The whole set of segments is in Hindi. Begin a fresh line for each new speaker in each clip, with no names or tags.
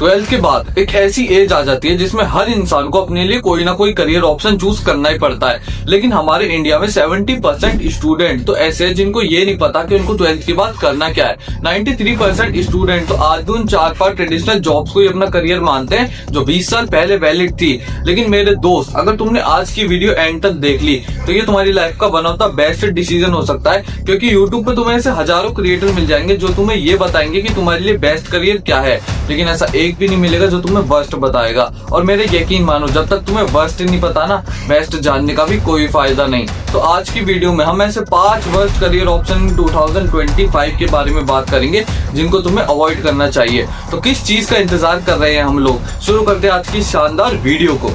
12th के बाद एक ऐसी एज आ जाती है जिसमें हर इंसान को अपने लिए कोई ना कोई करियर ऑप्शन चूज करना ही पड़ता है। लेकिन हमारे इंडिया में 70% स्टूडेंट तो ऐसे हैं जिनको ये नहीं पता कि उनको 12th के बाद करना क्या है। 93% स्टूडेंट तो आज भी उन 4-5 ट्रेडिशनल जॉब्स को ही अपना करियर मानते हैं जो 20 साल पहले वैलिड थी। लेकिन मेरे दोस्त, अगर तुमने आज की वीडियो एंड तक देख ली तो ये तुम्हारी लाइफ का one of the best decision हो सकता है, क्योंकि यूट्यूब पे तुम्हें ऐसे हजारों क्रिएटर मिल जाएंगे जो तुम्हें ये बताएंगे कि तुम्हारे लिए बेस्ट करियर क्या है, लेकिन ऐसा एक भी नहीं मिलेगा जो तुम्हें वर्स्ट बताएगा। और मेरे यकीन मानो, जब तक तुम्हें वर्स्ट नहीं पता ना, बेस्ट जानने का भी कोई फायदा नहीं। तो आज की वीडियो में हम ऐसे 5 वर्स्ट करियर ऑप्शन 2025 के बारे में बात करेंगे जिनको तुम्हें अवॉइड करना चाहिए। तो किस चीज का इंतजार कर रहे हैं हम लोग, शुरू करते हैं आज की शानदार वीडियो को।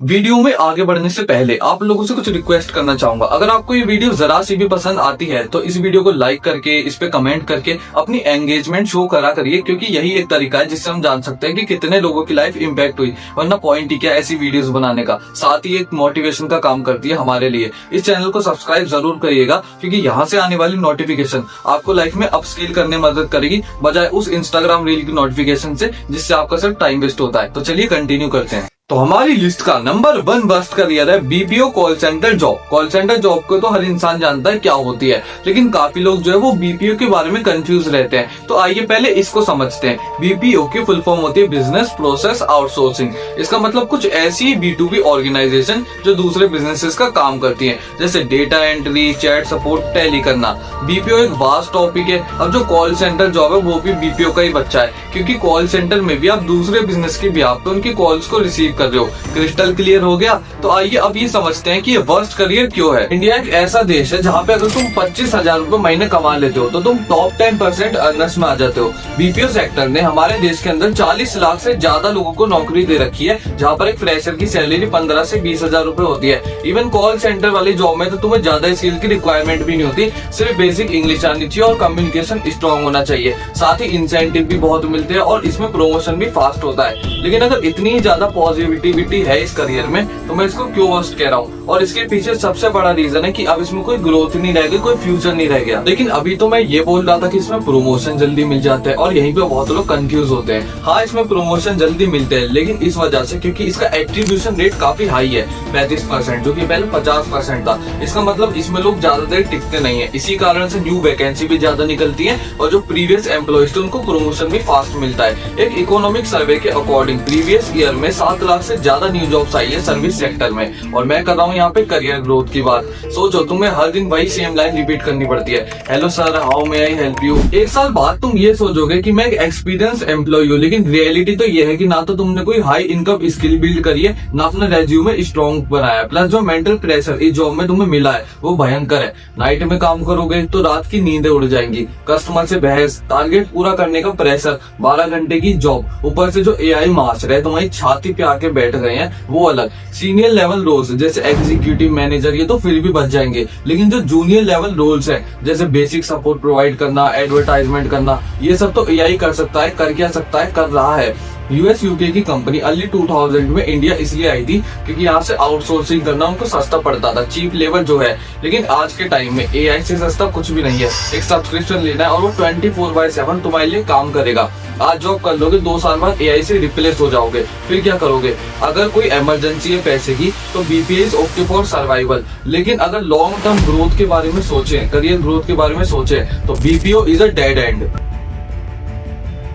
वीडियो में आगे बढ़ने से पहले आप लोगों से कुछ रिक्वेस्ट करना चाहूंगा। अगर आपको ये वीडियो जरा सी भी पसंद आती है तो इस वीडियो को लाइक करके, इस पे कमेंट करके अपनी एंगेजमेंट शो करा करिए, क्योंकि यही एक तरीका है जिससे हम जान सकते हैं कि कितने लोगों की लाइफ इंपैक्ट हुई। वरना पॉइंट ही क्या ऐसी वीडियोस बनाने का, साथ ही एक मोटिवेशन का काम करती है हमारे लिए। इस चैनल को सब्सक्राइब जरूर करिएगा, क्योंकि यहाँ से आने वाली नोटिफिकेशन आपको लाइफ में अपस्किल करने में मदद करेगी, बजाय उस इंस्टाग्राम रील की नोटिफिकेशन से जिससे आपका सिर्फ टाइम वेस्ट होता है। तो चलिए कंटिन्यू करते हैं। तो हमारी लिस्ट का नंबर 1 वर्स्ट करियर है BPO call centre job. Call centre job को तो हर इंसान जानता है क्या होती है, लेकिन काफी लोग जो है वो बीपीओ के बारे में कंफ्यूज रहते हैं। तो आइए पहले इसको समझते हैं। बीपीओ की फुल फॉर्म होती है बिजनेस प्रोसेस आउटसोर्सिंग। इसका मतलब कुछ ऐसी B2B ऑर्गेनाइजेशन जो दूसरे बिजनेसेस का काम करती है, जैसे data entry, chat support, tally करना। बीपीओ एक वास्ट टॉपिक है। अब जो कॉल सेंटर जॉब है वो भी बीपीओ का ही बच्चा है, क्योंकि कॉल सेंटर में भी आप दूसरे बिजनेस के बिहाफ पे उनकी कॉल्स को रिसीव कर रहे हो। क्रिस्टल क्लियर हो गया। तो आइए अब ये समझते हैं कि ये वर्स्ट करियर क्यों है। इंडिया एक ऐसा देश है जहाँ पे अगर तुम 25,000 रुपए महीने कमा लेते हो तो तुम टॉप 10% अर्नर्स में आ जाते हो। बीपीओ सेक्टर ने हमारे देश के अंदर 40 लाख से ज्यादा लोगों को नौकरी दे रखी है, जहाँ पर एक फ्रेशर की सैलरी 15 से 20,000 रुपए होती है। इवन कॉल सेंटर वाली जॉब में तो तुम्हें ज्यादा स्किल की रिक्वायरमेंट भी नहीं होती, सिर्फ बेसिक इंग्लिश आनी चाहिए और कम्युनिकेशन स्ट्रॉन्ग होना चाहिए। साथ ही इंसेंटिव भी बहुत मिलते हैं और इसमें प्रमोशन भी फास्ट होता है। लेकिन अगर इतनी ज्यादा पॉजिटिविटी है इस करियर में तो मैं इसको क्यों वर्स्ट कह रहा हूँ, और इसके पीछे सबसे बड़ा रीजन है कि अब इसमें कोई ग्रोथ नहीं रह गई, कोई फ्यूचर नहीं रह गया। लेकिन अभी तो मैं ये बोल रहा था कि इसमें प्रमोशन जल्दी मिल जाता है, और यहीं पे बहुत लोग कंफ्यूज होते हैं। हाँ, इसमें प्रमोशन जल्दी मिलते हैं, लेकिन इस वजह से क्योंकि इसका एट्रीब्यूशन रेट काफी हाई है, 35%, जो कि पहले 50% था। इसका मतलब इसमें लोग ज्यादा देर टिकते नहीं है। इसी कारण से न्यू वैकेंसी भी ज्यादा निकलती है, और जो प्रीवियस एम्प्लॉइज थे उनको प्रमोशन भी फास्ट मिलता है। एक इकोनॉमिक सर्वे के अकॉर्डिंग प्रीवियस ईयर में 7 लाख से ज्यादा न्यू जॉब्स आई है सर्विस सेक्टर में। और मैं कर रहा हूँ यहाँ पे करियर ग्रोथ की बात। सोचो, तुम्हें हर दिन वही सेम लाइन रिपीट करनी पड़ती है, hello sir, how may I help you. एक साल बाद तुम ये सोचोगे कि मैं एक एक्सपीरियंस एम्प्लॉय हूँ, लेकिन रियलिटी तो ये है कि ना तो तुमने कोई हाई इनकम स्किल बिल्ड करी है, ना अपना रेज्यूमे स्ट्रॉन्ग बनाया। प्लस जो मेंटल प्रेशर इस जॉब में तुम्हें मिला है वो भयंकर है। नाइट में काम करोगे तो रात की नींदें उड़ जाएंगी, कस्टमर से बहस, टारगेट पूरा करने का प्रेशर, 12 घंटे की जॉब, ऊपर से जो AI मास्टर है तुम्हारी छाती पे आके बैठ गए हैं वो अलग। सीनियर लेवल रोल्स जैसे एग्जीक्यूटिव मैनेजर ये तो फिर भी बच जाएंगे, लेकिन जो जूनियर लेवल रोल्स है जैसे बेसिक सपोर्ट प्रोवाइड करना, एडवर्टाइजमेंट करना, ये सब तो AI कर सकता है, कर क्या सकता है, कर रहा है। US UK की कंपनी अर्ली 2000 में इंडिया इसलिए आई थी क्योंकि यहाँ से आउटसोर्सिंग करना उनको सस्ता पड़ता था, चीप लेबर जो है। लेकिन आज के टाइम में AI से सस्ता कुछ भी नहीं है। एक सब्सक्रिप्शन लेना है और वो 24/7 तुम्हारे लिए काम करेगा। आज जॉब कर लोगे, 2 साल बाद AI से रिप्लेस हो जाओगे, फिर क्या करोगे? अगर कोई इमरजेंसी है पैसे की तो BPO is okay for survival. लेकिन अगर लॉन्ग टर्म ग्रोथ के बारे में सोचे, करियर ग्रोथ के बारे में सोचे, तो BPO is a dead and.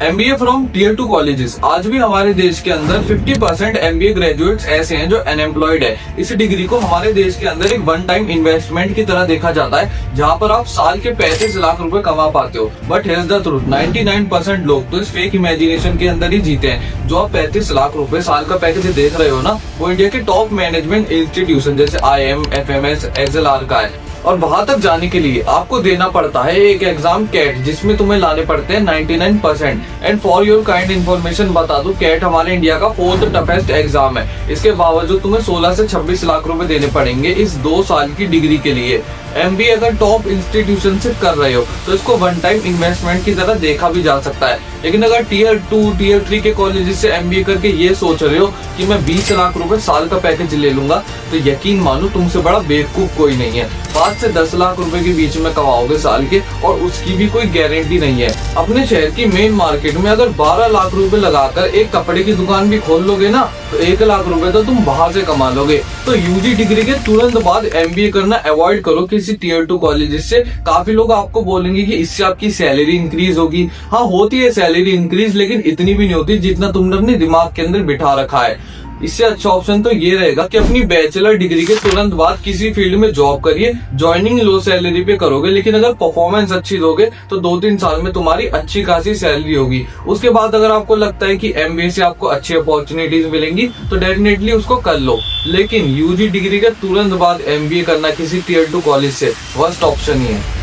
MBA from Tier 2 colleges. आज भी हमारे देश के अंदर 50% MBA ग्रेजुएट्स ऐसे हैं जो अनएम्प्लॉयड है। इस डिग्री को हमारे देश के अंदर एक वन टाइम इन्वेस्टमेंट की तरह देखा जाता है, जहां पर आप साल के 35 लाख रुपए कमा पाते हो। बट हियर्स द ट्रूथ, 99% लोग तो इस फेक इमेजिनेशन के अंदर ही जीते हैं। जो आप 35 लाख रुपए साल का पैकेज देख रहे हो ना, वो इंडिया के टॉप मैनेजमेंट इंस्टीट्यूशन जैसे IIM, FMS, XLR का है। और वहां तक जाने के लिए आपको देना पड़ता है एक एग्जाम कैट, जिसमें तुम्हें लाने पड़ते हैं 99%। And for your kind information बता दूं, कैट हमारे इंडिया का 4th टफेस्ट एग्जाम है। इसके बावजूद तुम्हें 16 से 26 लाख रुपए देने पड़ेंगे इस 2 साल की डिग्री के लिए। एमबीए अगर टॉप इंस्टीट्यूशन से कर रहे हो तो इसको वन टाइम इन्वेस्टमेंट की तरह देखा भी जा सकता है। लेकिन अगर टीयर 2 टीयर 3 के कॉलेजेस से एमबीए करके ये सोच रहे हो कि मैं 20 लाख रुपए साल का पैकेज ले लूंगा, तो यकीन मानो तुमसे बड़ा बेवकूफ कोई नहीं है। 5 से 10 लाख रुपए के बीच में कमाओगे साल के, और उसकी भी कोई गारंटी नहीं है। अपने शहर की मेन मार्केट में अगर 12 लाख रुपए लगाकर एक कपड़े की दुकान भी खोल लोगे ना, तो 1 लाख रुपए तो तुम वहां से कमा लोगे। तो यूजी डिग्री के तुरंत बाद एमबीए करना अवॉइड करो किसी टीयर 2 कॉलेजेस से। काफी लोग आपको बोलेंगे कि इससे आपकी सैलरी इंक्रीज होगी। हाँ, होती है सैलरी इंक्रीज, लेकिन इतनी भी नहीं होती जितना तुमने अपने दिमाग के अंदर बिठा रखा है। इससे अच्छा ऑप्शन तो ये रहेगा कि अपनी बैचलर डिग्री के तुरंत बाद किसी फील्ड में जॉब करिए। ज्वाइनिंग लो सैलरी पे करोगे, लेकिन अगर परफॉर्मेंस अच्छी दोगे तो 2-3 साल में तुम्हारी अच्छी खासी सैलरी होगी। उसके बाद अगर आपको लगता है कि एमबीए से आपको अच्छी अपॉर्चुनिटीज मिलेंगी तो डेफिनेटली उसको कर लो। लेकिन यूजी डिग्री के तुरंत बाद एमबीए करना किसी टीयर 2 कॉलेज से वर्स्ट ऑप्शन ही है।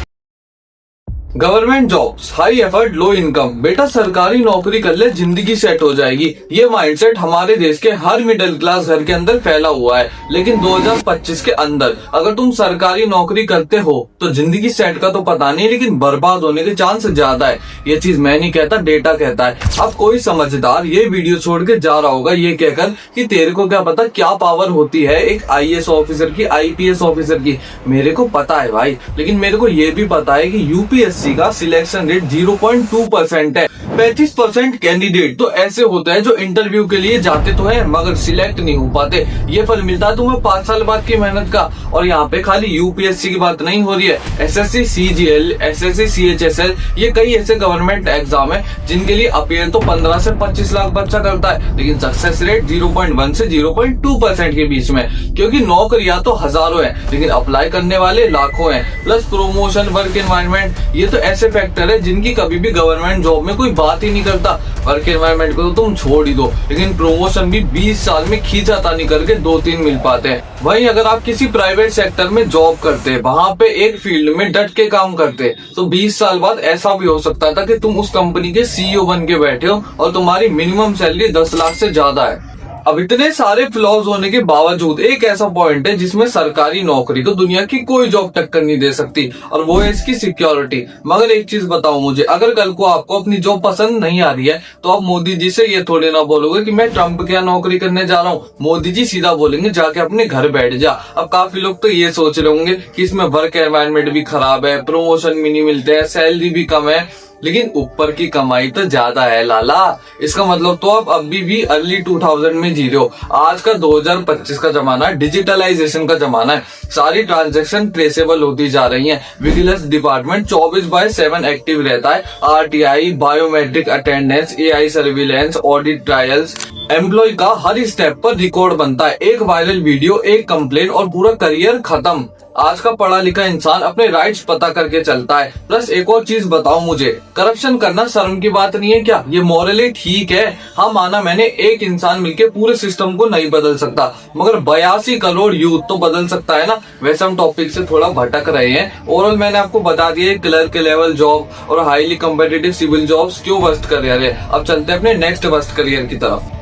Government jobs, high effort, low income. बेटा सरकारी नौकरी कर ले, जिंदगी सेट हो जाएगी। ये माइंडसेट हमारे देश के हर मिडिल क्लास घर के अंदर फैला हुआ है। लेकिन 2025 के अंदर अगर तुम सरकारी नौकरी करते हो तो जिंदगी सेट का तो पता नहीं, लेकिन बर्बाद होने के चांस ज्यादा है। ये चीज मैं नहीं कहता, डेटा कहता है। अब कोई समझदार ये वीडियो छोड़ के जा रहा होगा ये कहकर कि तेरे को क्या पता क्या पावर होती है एक आईएएस ऑफिसर की, आईपीएस ऑफिसर की। मेरे को पता है भाई, लेकिन मेरे को ये भी पता है कि यूपीएससी का सिलेक्शन रेट 0.2% है। 35% कैंडिडेट तो ऐसे होते हैं जो इंटरव्यू के लिए जाते तो है मगर सिलेक्ट नहीं हो पाते। ये फल मिलता है तुम्हें 5 साल बाद की मेहनत का। और यहाँ पे खाली यूपीएससी की बात नहीं हो रही है, एसएससी सीजीएल, एसएससी सीएचएसएल, ये कई ऐसे गवर्नमेंट एग्जाम है जिनके लिए अपीयर तो 15 से 25 लाख बच्चा करता है, लेकिन सक्सेस रेट 0.1 से 0.2% के बीच में। क्योंकि नौकरियां तो हजारों हैं, लेकिन अप्लाई करने वाले लाखों हैं। प्लस प्रमोशन, वर्क एनवायरनमेंट, ये तो ऐसे फैक्टर है जिनकी कभी भी गवर्नमेंट जॉब में कोई बात ही नहीं करता। वर्क एनवायरनमेंट को तो तुम छोड़ ही दो, लेकिन प्रमोशन भी 20 साल में खींचातानी करके 2-3 मिल पाते हैं। वहीं अगर आप किसी प्राइवेट सेक्टर में जॉब करते, वहां पे एक फील्ड में डट के काम करते, तो 20 साल बाद ऐसा भी हो सकता था कि तुम उस कंपनी के सीईओ बन के बैठे हो और तुम्हारी मिनिमम सैलरी 10 लाख से ज्यादा है। अब इतने सारे फ्लॉज होने के बावजूद एक ऐसा पॉइंट है जिसमें सरकारी नौकरी को दुनिया की कोई जॉब टक्कर नहीं दे सकती, और वो है इसकी सिक्योरिटी। मगर एक चीज बताओ मुझे, अगर कल को आपको अपनी जॉब पसंद नहीं आ रही है तो आप मोदी जी से ये थोड़े ना बोलोगे कि मैं ट्रम्प के यहाँ नौकरी करने जा रहा हूँ। मोदी जी सीधा बोलेंगे जाके अपने घर बैठ जा। अब काफी लोग तो ये सोच रहे होंगे कि इसमें वर्क एनवायरनमेंट भी खराब है, प्रमोशन भी नहीं मिलते हैं, सैलरी भी कम है, लेकिन ऊपर की कमाई तो ज्यादा है लाला। इसका मतलब तो आप अभी भी अर्ली 2000 में जी रहे हो। आज का 2025 का जमाना है, डिजिटलाइजेशन का जमाना है। सारी ट्रांजैक्शन ट्रेसेबल होती जा रही हैं। विजिलेंस डिपार्टमेंट 24/7 एक्टिव रहता है। RTI, biometric attendance, AI surveillance, audit trials, employ का हर स्टेप पर रिकॉर्ड बनता है। एक वायरल वीडियो, एक कंप्लेंट और पूरा करियर खत्म। आज का पढ़ा लिखा इंसान अपने राइट्स पता करके चलता है। प्लस एक और चीज बताओ मुझे, करप्शन करना शर्म की बात नहीं है क्या? ये मॉरली ठीक है। हाँ माना मैंने, एक इंसान मिलके पूरे सिस्टम को नहीं बदल सकता, मगर 82 करोड़ यूथ तो बदल सकता है ना। वैसे हम टॉपिक से थोड़ा भटक रहे हैं। ओवरऑल मैंने आपको बता दिया क्लर्क के लेवल जॉब और हाईली कम्पिटिटिव सिविल जॉब्स क्यों वर्स्ट करियर है। अब चलते हैं अपने नेक्स्ट वर्स्ट करियर की तरफ।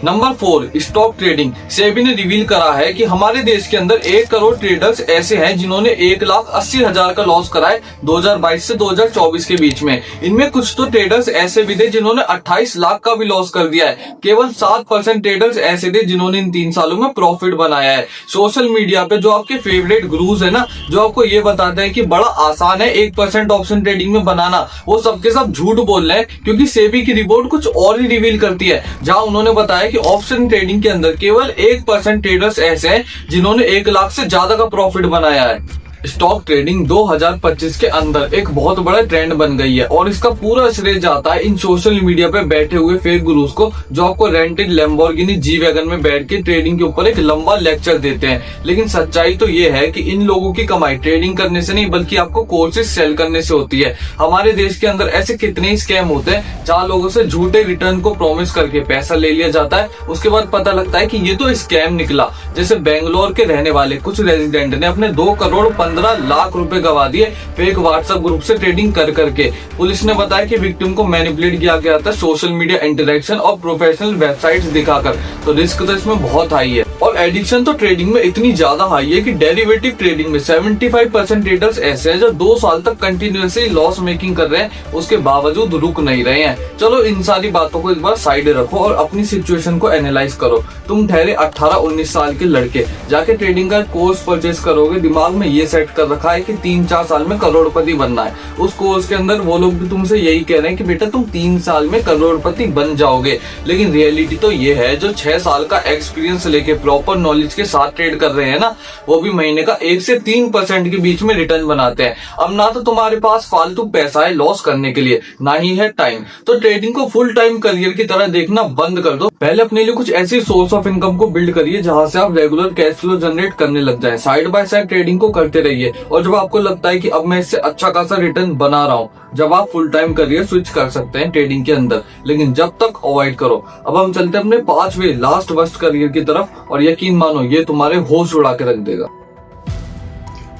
Number 4, stock trading. सेबी ने रिवील करा है कि हमारे देश के अंदर 1 करोड़ ट्रेडर्स ऐसे हैं जिन्होंने 1,80,000 का लॉस करा है 2022 से 2024 के बीच में। इनमें कुछ तो ट्रेडर्स ऐसे भी थे जिन्होंने 28 लाख का भी लॉस कर दिया है। केवल 7% ट्रेडर्स ऐसे थे जिन्होंने इन 3 सालों में प्रॉफिट बनाया है। सोशल मीडिया पे जो आपके फेवरेट गुरुज है ना, जो आपको ये बताते हैं कि बड़ा आसान है 1% ऑप्शन ट्रेडिंग में बनाना, वो सबके सब झूठ बोल रहे हैं। क्योंकि सेबी की रिपोर्ट कुछ और ही रिवील करती है, जहां उन्होंने बताया कि ऑप्शन ट्रेडिंग के अंदर केवल 1% ट्रेडर्स ऐसे हैं जिन्होंने 1 लाख से ज्यादा का प्रॉफिट बनाया है। स्टॉक ट्रेडिंग 2025 के अंदर एक बहुत बड़ा ट्रेंड बन गई है, और इसका पूरा श्रेय जाता है इन सोशल मीडिया पे बैठे हुए फेक गुरुज को, जो आपको रेंटेड लैम्बोर्गिनी जी वैगन में बैठ के ट्रेडिंग के ऊपर एक लंबा लेक्चर देते हैं। लेकिन सच्चाई तो ये है कि इन लोगों की कमाई ट्रेडिंग करने से नहीं, बल्कि आपको कोर्सेज सेल करने से होती है। हमारे देश के अंदर ऐसे कितने ही स्कैम होते हैं जहाँ लोगों से झूठे रिटर्न को प्रॉमिस करके पैसा ले लिया जाता है, उसके बाद पता लगता है कि ये तो स्कैम निकला। जैसे बेंगलोर के रहने वाले कुछ रेजिडेंट ने अपने 2 करोड़ 15 लाख रुपए गवा दिए फेक व्हाट्सएप ग्रुप से ट्रेडिंग कर करके। पुलिस ने बताया कि विक्टिम को मैनिपुलेट किया गया था सोशल मीडिया इंटरेक्शन और प्रोफेशनल वेबसाइट्स दिखाकर। तो रिस्क तो इसमें बहुत हाई है और एडिक्शन तो ट्रेडिंग में इतनी ज्यादा हाई है कि डेरिवेटिव ट्रेडिंग में 75% ट्रेडर्स ऐसे हैं जो 2 साल तक कंटिन्यूअसली लॉस मेकिंग कर रहे हैं, उसके बावजूद रुक नहीं रहे हैं। चलो इन सारी बातों को एक बार साइड रखो और अपनी सिचुएशन को एनालाइज करो। तुम ठहरे 18-19 साल के लड़के जाके ट्रेडिंग का कोर्स परचेज करोगे, दिमाग में ये सेट कर रखा है कि 3-4 साल में करोड़पति बनना है। उस कोर्स के अंदर वो लोग भी तुमसे यही कह रहे हैं कि बेटा तुम 3 साल में करोड़पति बन जाओगे, लेकिन रियलिटी तो ये है जो 6 साल का एक्सपीरियंस लेके प्रॉपर नॉलेज के साथ ट्रेड कर रहे हैं ना, वो भी महीने का 1 से 3% के बीच में रिटर्न बनाते हैं। अब ना तो तुम्हारे पास फालतू पैसा है लॉस करने के लिए, ना ही है टाइम, तो ट्रेडिंग को फुल टाइम करियर की तरह देखना बंद कर दो। पहले अपने लिए कुछ ऐसी सोर्स ऑफ इनकम को बिल्ड करिए जहां से आप रेगुलर कैश फ्लो जनरेट करने लग जाएं। साइड बाय साइड ट्रेडिंग को करते रहिए और जब आपको लगता है कि अब मैं इससे अच्छा खासा रिटर्न बना रहा हूँ, जब आप फुल टाइम करियर स्विच कर सकते हैं ट्रेडिंग के अंदर, लेकिन जब तक अवॉइड करो। अब हम चलते हैं अपने 5वें लास्ट वर्स्ट करियर की तरफ और यकीन मानो ये तुम्हारे होश उड़ा के रख देगा।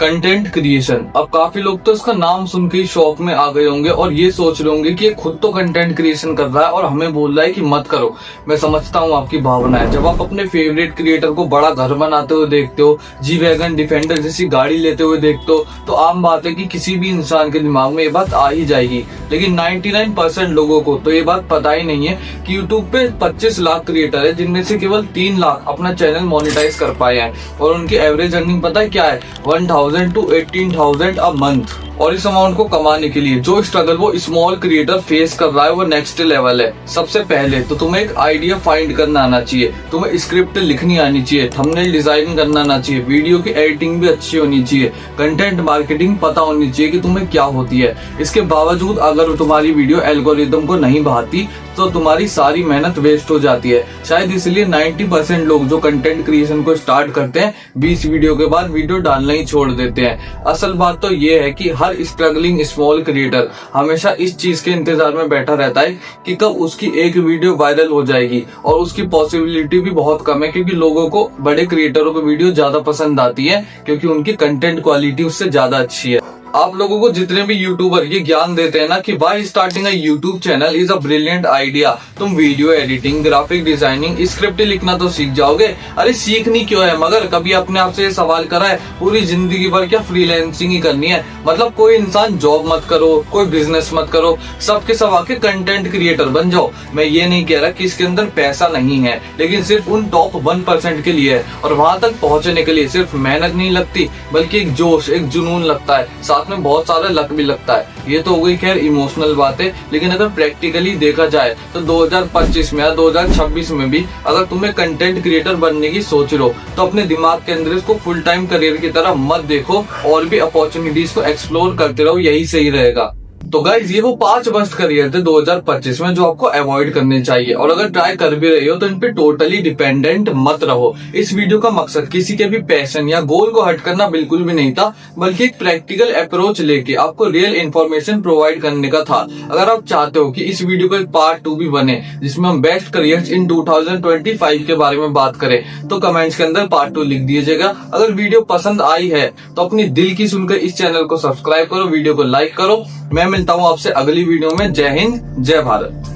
Content creation. अब काफी लोग तो इसका नाम सुन के ही शौक में आ गए होंगे और ये सोच रहे होंगे कि ये खुद तो कंटेंट क्रिएशन कर रहा है और हमें बोल रहा है कि मत करो। मैं समझता हूँ आपकी भावना है। जब आप अपने फेवरेट क्रिएटर को बड़ा घर बनाते हुए देखते हो, जी वैगन डिफेंडर जैसी गाड़ी लेते हुए देखते हो, तो आम बात है कि किसी भी इंसान के दिमाग में ये बात आ ही जाएगी। लेकिन 99% लोगों को तो ये बात पता ही नहीं है कि यूट्यूब पे 25 लाख क्रिएटर है, जिनमें से केवल 3 लाख अपना चैनल मोनेटाइज कर पाए हैं और उनकी एवरेज अर्निंग पता है क्या है? 1000 to 18,000 अ मंथ। और इस अमाउंट को कमाने के लिए जो स्ट्रगल वो स्मॉल क्रिएटर फेस कर रहा है वो नेक्स्ट लेवल है। सबसे पहले तो तुम्हें एक आइडिया फाइंड करना आना चाहिए, तुम्हें स्क्रिप्ट लिखनी आनी चाहिए, थंबनेल डिजाइन करना आना चाहिए, वीडियो की एडिटिंग भी अच्छी होनी चाहिए, कंटेंट मार्केटिंग पता होनी चाहिए कि तुम्हें क्या होती है। इसके बावजूद अगर तुम्हारी वीडियो एल्गोरिदम को नहीं भाती तो तुम्हारी सारी मेहनत वेस्ट हो जाती है। शायद इसलिए 90% लोग जो कंटेंट क्रिएशन को स्टार्ट करते हैं 20 वीडियो के बाद वीडियो डालना ही छोड़ देते हैं। असल बात तो ये है कि हर स्ट्रगलिंग स्मॉल क्रिएटर हमेशा इस चीज के इंतजार में बैठा रहता है कि कब उसकी एक वीडियो वायरल हो जाएगी, और उसकी पॉसिबिलिटी भी बहुत कम है क्योंकि लोगों को बड़े क्रिएटरों की वीडियो ज्यादा पसंद आती है क्योंकि उनकी कंटेंट क्वालिटी उससे ज्यादा अच्छी है। आप लोगों को जितने भी यूट्यूबर ये ज्ञान देते हैं ना कि why starting a YouTube channel is a brilliant idea, तुम video editing, graphic designing, script लिखना तो सीख जाओगे। अरे सीखनी क्यों है? मगर कभी अपने आप से ये सवाल करा है पूरी जिंदगी भर क्या फ्रीलांसिंग ही करनी है? मतलब कोई इंसान जॉब मत करो, कोई बिजनेस मत करो, सबके सब आके कंटेंट क्रिएटर बन जाओ। मैं ये नहीं कह रहा कि इसके अंदर पैसा नहीं है, लेकिन सिर्फ उन टॉप 1% के लिए है और वहां तक पहुंचने के लिए सिर्फ मेहनत नहीं लगती बल्कि एक जोश, एक जुनून लगता है, साथ में बहुत सारा लक भी लगता है। ये तो हो गई खैर इमोशनल बात है, लेकिन अगर प्रैक्टिकली देखा जाए तो 2025 में या 2026 में भी अगर तुम्हें कंटेंट क्रिएटर बनने की सोच रहे हो तो अपने दिमाग के अंदर इसको फुल टाइम करियर की तरह मत देखो, और भी अपॉर्चुनिटीज को एक्सप्लोर करते रहो, यही सही रहेगा। तो गाइज ये वो 5 वर्स्ट करियर थे 2025 में जो आपको अवॉइड करने चाहिए, और अगर ट्राई कर भी रहे हो तो इन पे टोटली डिपेंडेंट मत रहो। इस वीडियो का मकसद किसी के भी पैशन या गोल को हट करना बिल्कुल भी नहीं था, बल्कि एक प्रैक्टिकल अप्रोच लेके आपको रियल इन्फॉर्मेशन प्रोवाइड करने का था। अगर आप चाहते हो कि इस वीडियो का एक पार्ट 2 भी बने जिसमें हम बेस्ट करियर्स इन 2025 के बारे में बात करें, तो कमेंट्स के अंदर पार्ट 2 लिख दीजिएगा। अगर वीडियो पसंद आई है तो अपनी दिल की सुनकर इस चैनल को सब्सक्राइब करो, वीडियो को लाइक करो। मैं मिलता हूँ आपसे अगली वीडियो में। जय हिंद, जय भारत।